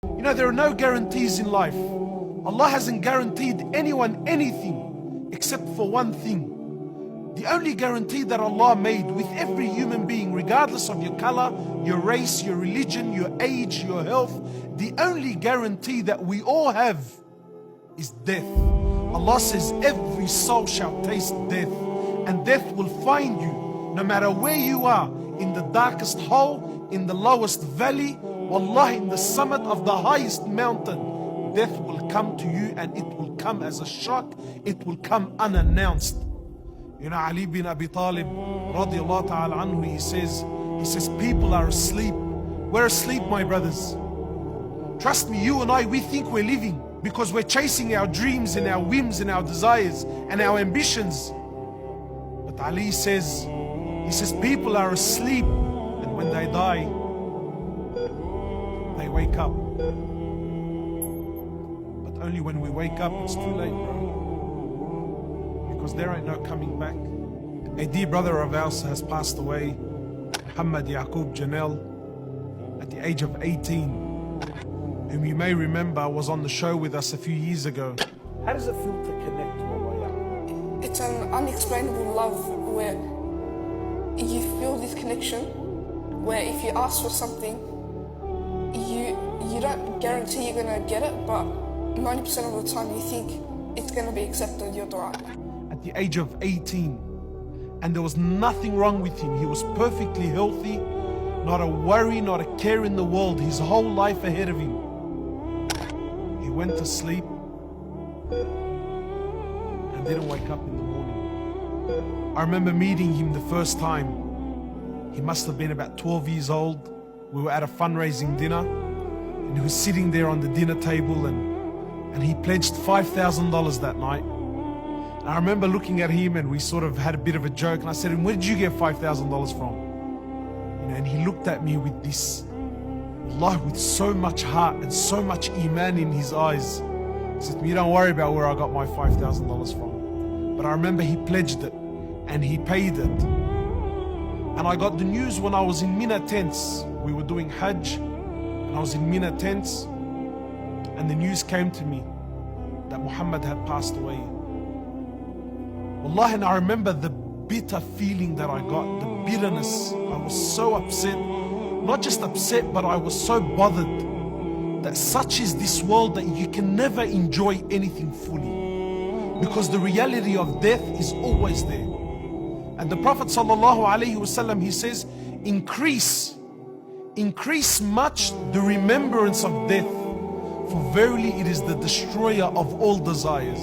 You know, there are no guarantees in life. Allah hasn't guaranteed anyone anything except for one thing. The only guarantee that Allah made with every human being, regardless of your color, your race, your religion, your age, your health, the only guarantee that we all have is death. Allah says every soul shall taste death, and death will find you no matter where you are, in the darkest hole, in the lowest valley, wallah, in the summit of the highest mountain. Death will come to you, and it will come as a shock. It will come unannounced. You know, Ali bin Abi Talib radiallahu ta'ala anhu, he says people are asleep. We're asleep, my brothers. Trust me, you and I, we think we're living because we're chasing our dreams and our whims and our desires and our ambitions. But Ali says, people are asleep, and when they die, they wake up. But only when we wake up, it's too late, bro. Because there ain't no coming back. A dear brother of ours has passed away, Mohamed Yaqub Janel, at the age of 18, whom you may remember was on the show with us a few years ago. How does it feel to connect to Allah? It's an unexplainable love where you feel this connection, where if you ask for something, you don't guarantee you're going to get it, but 90% of the time you think it's going to be accepted, your dua. At the age of 18, and there was nothing wrong with him. He was perfectly healthy, not a worry, not a care in the world, his whole life ahead of him. He went to sleep and didn't wake up in the morning. I remember meeting him the first time. He must have been about 12 years old. We were at a fundraising dinner, and he was sitting there on the dinner table, and he pledged $5,000 that night. And I remember looking at him, and we sort of had a bit of a joke, and I said, "Where did you get $5,000 from?" You know, and he looked at me with this, Allah, with so much heart and so much iman in his eyes. He said, "You don't worry about where I got my $5,000 from." But I remember he pledged it, and he paid it. And I got the news when I was in Mina tents. We were doing Hajj, and I was in Mina tents, and the news came to me that Muhammad had passed away. Wallahi, and I remember the bitter feeling that I got, the bitterness. I was so upset, not just upset, but I was so bothered that such is this world that you can never enjoy anything fully, because the reality of death is always there. And the Prophet ﷺ, he says, increase much the remembrance of death, for verily it is the destroyer of all desires.